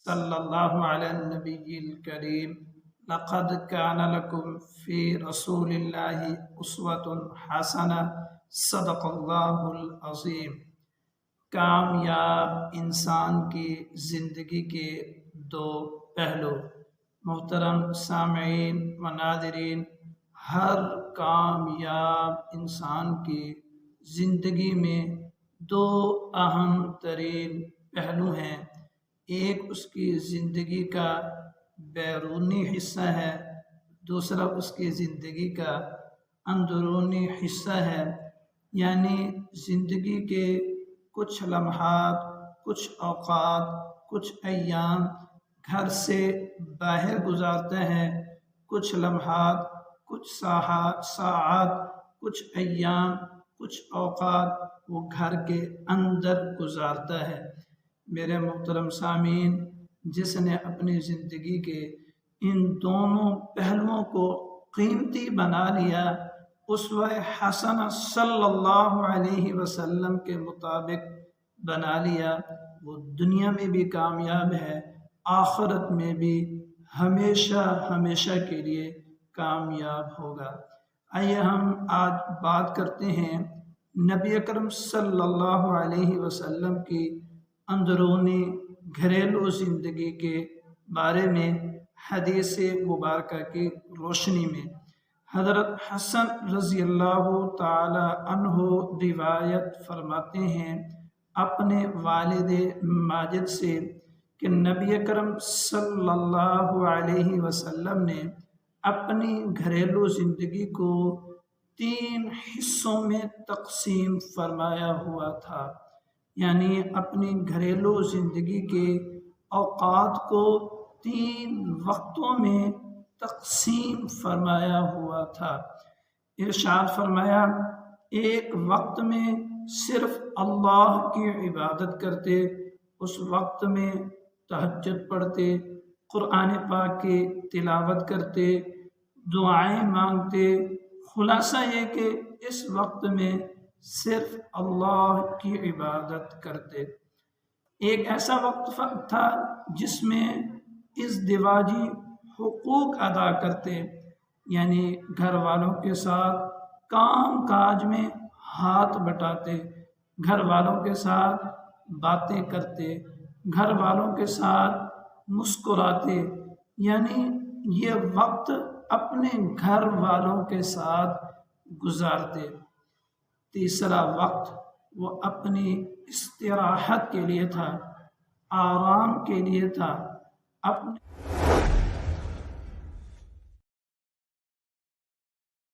صلی اللہ علی النبی الکریم لقد کان لکم فی رسول اللہ اسوۃ حسنہ صدق اللہ العظیم۔ کامیاب انسان کی زندگی کے دو پہلو۔ محترم سامعین و ناظرین، ہر کامیاب انسان کی زندگی میں دو اہم ترین پہلو ہیں۔ ایک اس کی زندگی کا بیرونی حصہ ہے، دوسرا اس کی زندگی کا اندرونی حصہ ہے، یعنی زندگی کے کچھ لمحات، کچھ اوقات، کچھ ایام گھر سے باہر گزارتے ہیں، کچھ لمحات، کچھ ساعات، کچھ ایام، کچھ اوقات وہ گھر کے اندر گزارتا ہے۔ میرے محترم سامعین، جس نے اپنی زندگی کے ان دونوں پہلوؤں کو قیمتی بنا لیا، اسوہ حسنہ صلی اللہ علیہ وسلم کے مطابق بنا لیا، وہ دنیا میں بھی کامیاب ہے، آخرت میں بھی ہمیشہ ہمیشہ کے لیے کامیاب ہوگا۔ آئیے ہم آج بات کرتے ہیں نبی اکرم صلی اللہ علیہ وسلم کی اندرونی گھریلو زندگی کے بارے میں حدیث مبارکہ کی روشنی میں۔ حضرت حسن رضی اللہ تعالی عنہ روایت فرماتے ہیں اپنے والد ماجد سے کہ نبی اکرم صلی اللہ علیہ وسلم نے اپنی گھریلو زندگی کو 3 حصوں میں تقسیم فرمایا ہوا تھا، یعنی اپنی گھریلو زندگی کے اوقات کو 3 وقتوں میں تقسیم فرمایا ہوا تھا۔ ارشاد فرمایا، ایک وقت میں صرف اللہ کی عبادت کرتے، اس وقت میں تہجد پڑھتے، قرآن پاک کی تلاوت کرتے، دعائیں مانگتے۔ خلاصہ یہ کہ اس وقت میں صرف اللہ کی عبادت کرتے۔ ایک ایسا وقت تھا جس میں ازدواجی حقوق ادا کرتے، یعنی گھر والوں کے ساتھ کام کاج میں ہاتھ بٹاتے، گھر والوں کے ساتھ باتیں کرتے، گھر والوں کے ساتھ مسکراتے، یعنی یہ وقت اپنے گھر والوں کے ساتھ گزارتے۔ تیسرا وقت وہ اپنی استراحت کے لیے تھا، آرام کے لیے تھا، اپنے